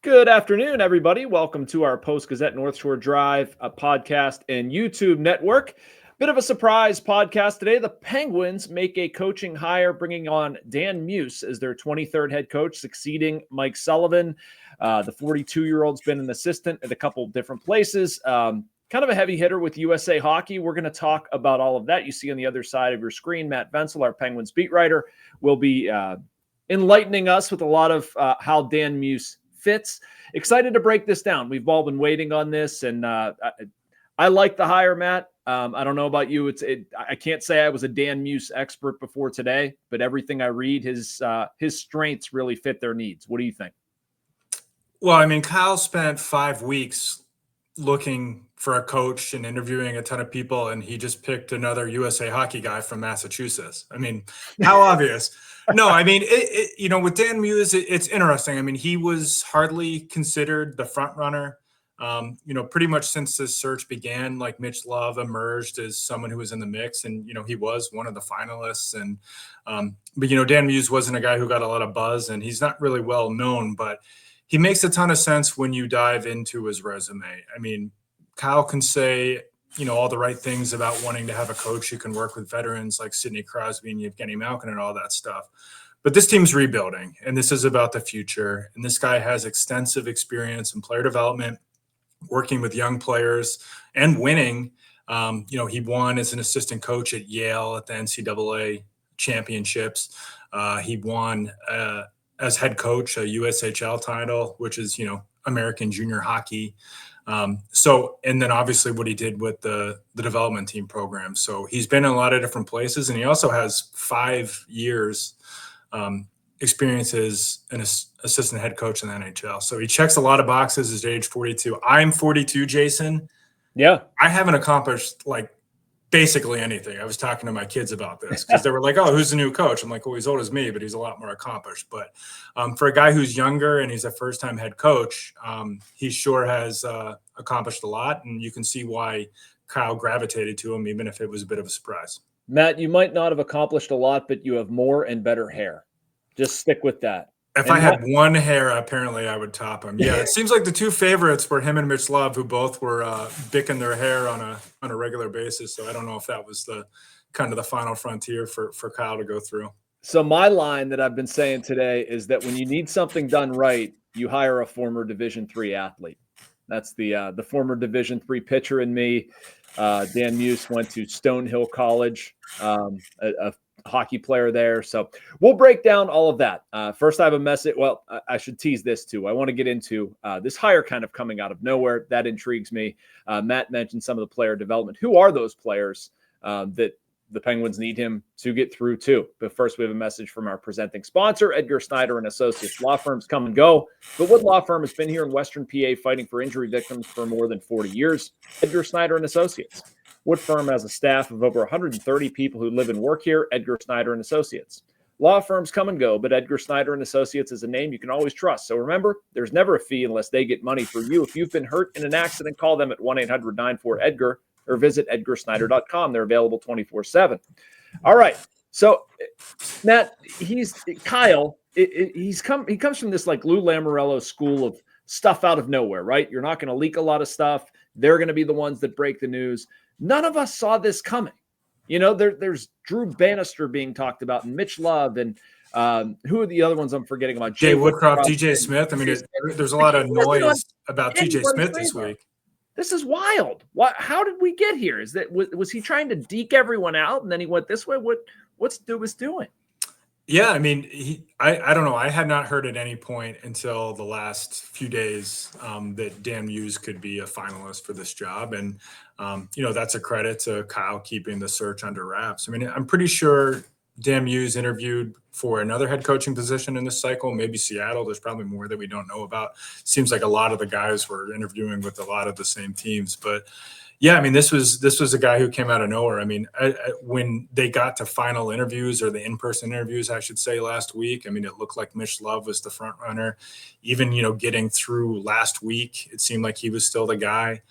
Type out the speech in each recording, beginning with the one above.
Good afternoon, everybody. Welcome to our Post-Gazette North Shore Drive podcast and YouTube network. Bit of a surprise podcast today. The Penguins make a coaching hire, bringing on Dan Muse as their 23rd head coach, succeeding Mike Sullivan. The 42-year-old's been an assistant at a couple different places. Kind of a heavy hitter with USA Hockey. We're going to talk about all of that. You see on the other side of your screen, Matt Vensel, our Penguins beat writer, will be enlightening us with a lot of how Dan Muse fits. Excited to break this down. We've all been waiting on this, and I like the hire, Matt. I don't know about you. I can't say I was a Dan Muse expert before today, but everything I read, his strengths really fit their needs. What do you think? Well, I mean, Kyle spent 5 weeks looking for a coach and interviewing a ton of people, and he just picked another USA Hockey guy from Massachusetts. I mean, how obvious. No, I mean, with Dan Muse, it's interesting. I mean, he was hardly considered the front runner. Pretty much since this search began, like Mitch Love emerged as someone who was in the mix, and he was one of the finalists. And but Dan Muse wasn't a guy who got a lot of buzz, and he's not really well known, but he makes a ton of sense when you dive into his resume. I mean, Kyle can say all the right things about wanting to have a coach who can work with veterans like Sidney Crosby and Evgeni Malkin and all that stuff. But this team's rebuilding, and this is about the future. And this guy has extensive experience in player development, working with young players and winning. He won as an assistant coach at Yale at the NCAA championships. He won as head coach a USHL title, which is, American junior hockey. And then obviously what he did with the development team program. So he's been in a lot of different places, and he also has 5 years experience as an assistant head coach in the NHL. So he checks a lot of boxes at age 42. I'm 42, Jason. Yeah. I haven't accomplished basically anything. I was talking to my kids about this because they were like, oh, who's the new coach? I'm like, well, he's old as me, but he's a lot more accomplished. But for a guy who's younger and he's a first-time head coach, he sure has accomplished a lot. And you can see why Kyle gravitated to him, even if it was a bit of a surprise. Matt, you might not have accomplished a lot, but you have more and better hair. Just stick with that. If I had one hair, apparently I would top him. Yeah, it seems like the two favorites were him and Mitch Love, who both were bicking their hair on a regular basis. So I don't know if that was the kind of the final frontier for Kyle to go through. So my line that I've been saying today is that when you need something done right, you hire a former Division III athlete. That's the former Division III pitcher in me. Dan Muse went to Stonehill College, a hockey player there. So we'll break down all of that. First, I have a message. Well, I should tease this too. I want to get into this hire kind of coming out of nowhere. That intrigues me. Matt mentioned some of the player development. Who are those players that the Penguins need him to get through to? But first, we have a message from our presenting sponsor, Edgar Snyder and Associates. Law firms come and go, but Wood Law Firm has been here in Western PA fighting for injury victims for more than 40 years. Edgar Snyder and Associates. Wood Firm has a staff of over 130 people who live and work here. Edgar Snyder and Associates. Law firms come and go, but Edgar Snyder and Associates is a name you can always trust. So remember, there's never a fee unless they get money for you. If you've been hurt in an accident, call them at 1-800-94-EDGAR or visit edgarsnyder.com. They're available 24/7. All right. So Matt, he comes from this like Lou Lamoriello school of stuff out of nowhere, right? You're not going to leak a lot of stuff. They're going to be the ones that break the news. None of us saw this coming. There's Drew Bannister being talked about and Mitch Love and who are the other ones I'm forgetting about? Jay Woodcroft, DJ Smith. I mean, there's a lot of noise about DJ Smith this week. This is wild. How did we get here? Was he trying to deke everyone out and then he went this way? What's Dubas doing? Yeah, I mean, I don't know. I had not heard at any point until the last few days that Dan Muse could be a finalist for this job. And, that's a credit to Kyle keeping the search under wraps. I mean, I'm pretty sure Dan Muse interviewed for another head coaching position in this cycle, maybe Seattle. There's probably more that we don't know about. Seems like a lot of the guys were interviewing with a lot of the same teams. But, yeah, I mean, this was a guy who came out of nowhere. I mean, when they got to final interviews or the in-person interviews, I should say, last week, I mean, it looked like Mitch Love was the front runner. Even, getting through last week, it seemed like he was still the guy.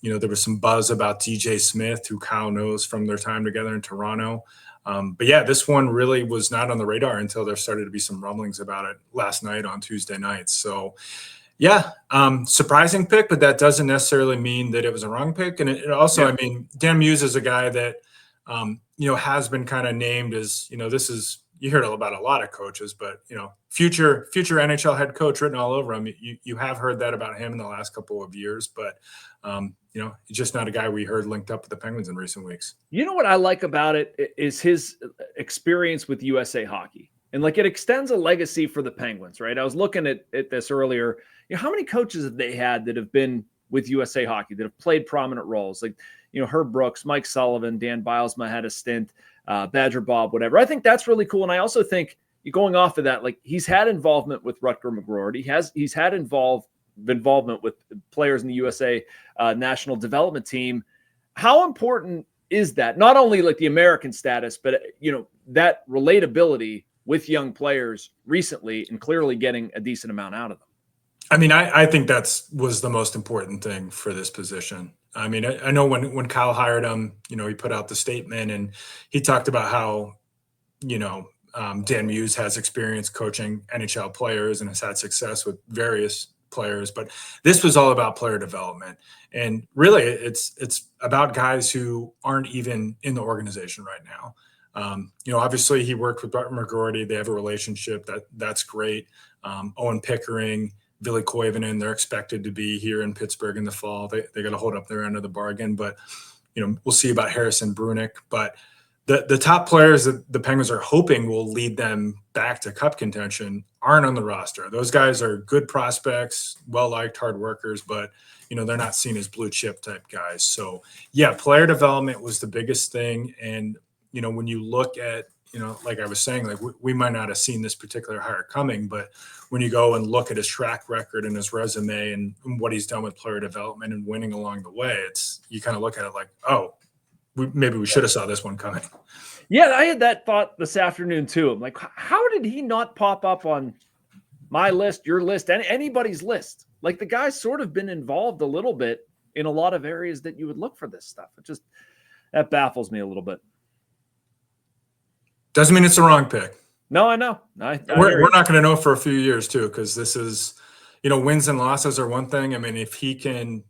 There was some buzz about D.J. Smith, who Kyle knows from their time together in Toronto. But yeah, this one really was not on the radar until there started to be some rumblings about it last night on Tuesday night. So yeah, surprising pick, but that doesn't necessarily mean that it was a wrong pick. And it also, I mean, Dan Muse is a guy that, has been kind of named as, this is, you heard about a lot of coaches, but, future NHL head coach written all over him. You have heard that about him in the last couple of years, but, he's just not a guy we heard linked up with the Penguins in recent weeks. You know what I like about it is his experience with USA Hockey. And it extends a legacy for the Penguins, right? I was looking at this earlier. How many coaches have they had that have been with USA Hockey that have played prominent roles? Herb Brooks, Mike Sullivan, Dan Bilesma had a stint, Badger Bob, whatever. I think that's really cool. And I also think going off of that, he's had involvement with Rutger McGroarty. He's had involvement with players in the USA national development team. How important is that? Not only the American status, but that relatability with young players recently and clearly getting a decent amount out of them. I mean, I think was the most important thing for this position. I mean, I know when Kyle hired him, he put out the statement and he talked about how, Dan Muse has experience coaching NHL players and has had success with various players, but this was all about player development. And really it's about guys who aren't even in the organization right now. Obviously he worked with McGroarty. They have a relationship that's great. Owen Pickering, Ville Koivunen, they're expected to be here in Pittsburgh in the fall. They got to hold up their end of the bargain, but we'll see about Harrison Brunick. But the top players that the Penguins are hoping will lead them back to cup contention aren't on the roster. Those guys are good prospects, well-liked, hard workers, but they're not seen as blue chip type guys. So yeah, player development was the biggest thing. And when you look at, like I was saying, we might not have seen this particular hire coming, but when you go and look at his track record and his resume and what he's done with player development and winning along the way, you kind of look at it like, oh, maybe we should have saw this one coming. Yeah, I had that thought this afternoon too. I'm like, how did he not pop up on my list, your list, anybody's list? The guy's sort of been involved a little bit in a lot of areas that you would look for this stuff. That baffles me a little bit. Doesn't mean it's the wrong pick. No, I know. We're not going to know for a few years too, because this is, wins and losses are one thing. I mean, if he can,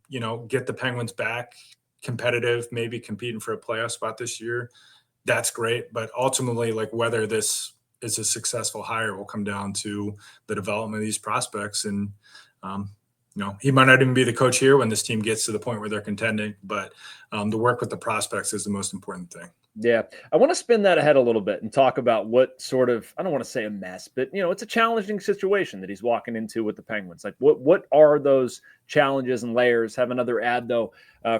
get the Penguins back competitive, maybe competing for a playoff spot this year, that's great. But ultimately, whether this is a successful hire will come down to the development of these prospects. And, he might not even be the coach here when this team gets to the point where they're contending, but the work with the prospects is the most important thing. Yeah. I want to spin that ahead a little bit and talk about what sort of, I don't want to say a mess, but it's a challenging situation that he's walking into with the Penguins. What are those challenges and layers? Have another ad though,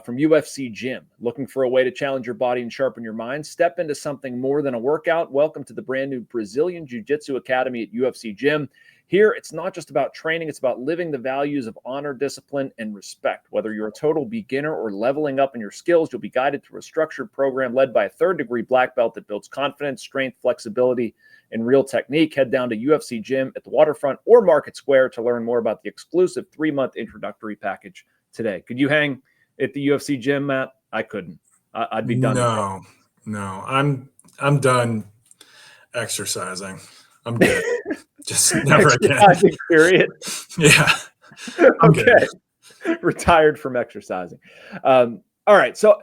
from UFC Gym. Looking for a way to challenge your body and sharpen your mind? Step into something more than a workout. Welcome to the brand new Brazilian Jiu-Jitsu Academy at UFC Gym. Here, it's not just about training. It's about living the values of honor, discipline, and respect. Whether you're a total beginner or leveling up in your skills, you'll be guided through a structured program led by a third-degree black belt that builds confidence, strength, flexibility, and real technique. Head down to UFC Gym at the Waterfront or Market Square to learn more about the exclusive 3-month introductory package today. Could you hang at the UFC Gym, Matt? I couldn't. I'd be done. No. I'm done exercising. I'm good. Just never again. Period. Yeah. Okay. Retired from exercising. All right. So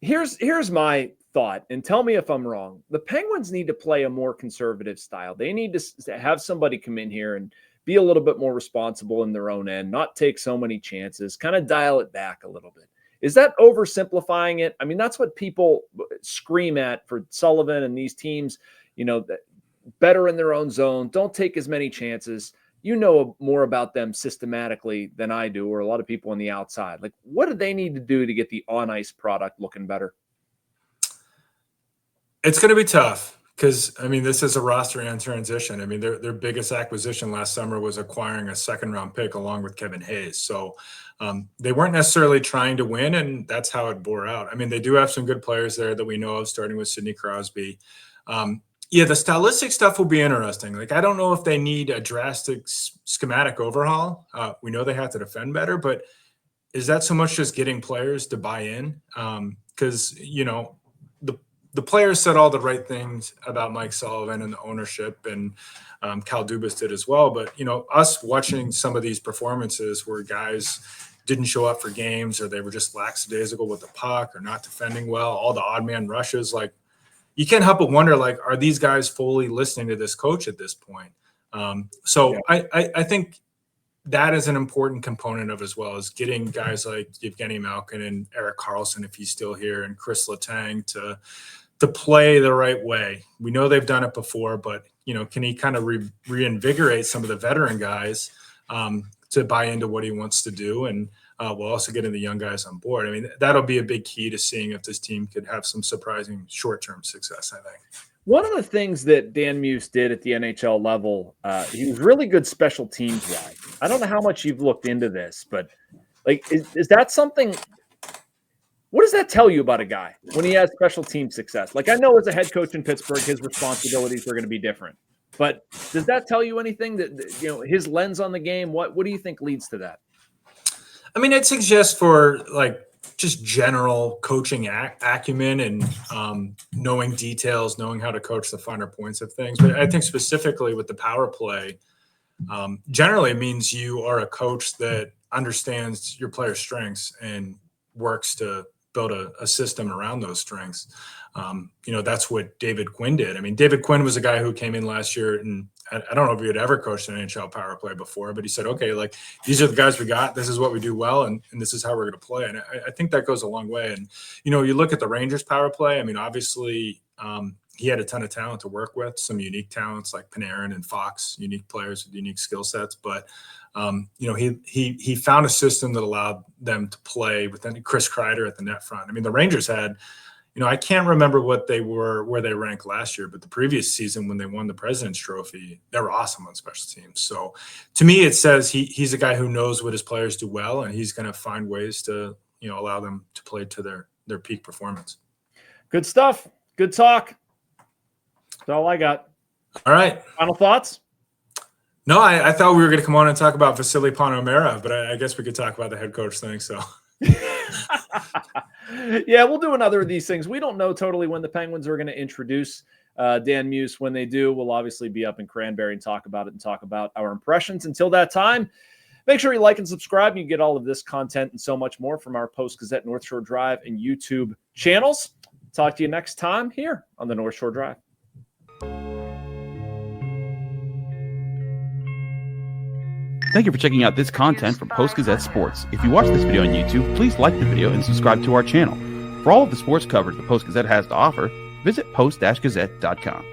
here's my thought, and tell me if I'm wrong. The Penguins need to play a more conservative style. They need to have somebody come in here and be a little bit more responsible in their own end, not take so many chances, kind of dial it back a little bit. Is that oversimplifying it? I mean, that's what people scream at for Sullivan and these teams, better in their own zone. Don't take as many chances. You know more about them systematically than I do, or a lot of people on the outside. What do they need to do to get the on-ice product looking better? It's going to be tough because, this is a roster in transition. Their biggest acquisition last summer was acquiring a second-round pick along with Kevin Hayes. So they weren't necessarily trying to win, and that's how it bore out. They do have some good players there that we know of, starting with Sidney Crosby. Yeah, the stylistic stuff will be interesting. I don't know if they need a drastic schematic overhaul. We know they have to defend better, but is that so much just getting players to buy in? Because, the players said all the right things about Mike Sullivan and the ownership, and Kyle Dubas did as well. But, us watching some of these performances where guys didn't show up for games, or they were just lackadaisical with the puck or not defending well, all the odd man rushes, like, you can't help but wonder, like, are these guys fully listening to this coach at this point? I think that is an important component of as well, as getting guys like Evgeni Malkin and Erik Karlsson, if he's still here, and Kris Letang to play the right way. We know they've done it before, but can he kind of reinvigorate some of the veteran guys to buy into what he wants to do, and we'll also getting the young guys on board. I mean, that'll be a big key to seeing if this team could have some surprising short-term success, I think. One of the things that Dan Muse did at the NHL level, he was really good special teams wise. I don't know how much you've looked into this, but like, is that something? What does that tell you about a guy when he has special team success? Like, I know as a head coach in Pittsburgh, his responsibilities are going to be different, but does that tell you anything that, his lens on the game? What do you think leads to that? I mean, it suggests for like just general coaching acumen and knowing details, knowing how to coach the finer points of things. But I think specifically with the power play, generally means you are a coach that understands your players' strengths and works to build a system around those strengths. That's what David Quinn did. I mean, David Quinn was a guy who came in last year, and I don't know if he had ever coached an NHL power play before, but he said, okay, like, these are the guys we got. This is what we do well, and this is how we're going to play. And I think that goes a long way. And, you look at the Rangers power play. I mean, obviously, he had a ton of talent to work with, some unique talents like Panarin and Fox, unique players with unique skill sets. But, he found a system that allowed them to play with Chris Kreider at the net front. I mean, the Rangers had, I can't remember where they ranked last year, but the previous season when they won the President's Trophy, they were awesome on special teams. So to me, it says he's a guy who knows what his players do well, and he's going to find ways to, allow them to play to their peak performance. Good stuff. Good talk. That's all I got. All right. Final thoughts? No, I thought we were going to come on and talk about Vasily Ponomarev, but I guess we could talk about the head coach thing. So. Yeah, we'll do another of these things. We don't know totally when the Penguins are going to introduce Dan Muse. When they do, we'll obviously be up in Cranberry and talk about it and talk about our impressions. Until that time, make sure you like and subscribe. You get all of this content and so much more from our Post-Gazette North Shore Drive and YouTube channels. Talk to you next time here on the North Shore Drive. Thank you for checking out this content from Post-Gazette Sports. If you watch this video on YouTube, please like the video and subscribe to our channel. For all of the sports coverage the Post-Gazette has to offer, visit post-gazette.com.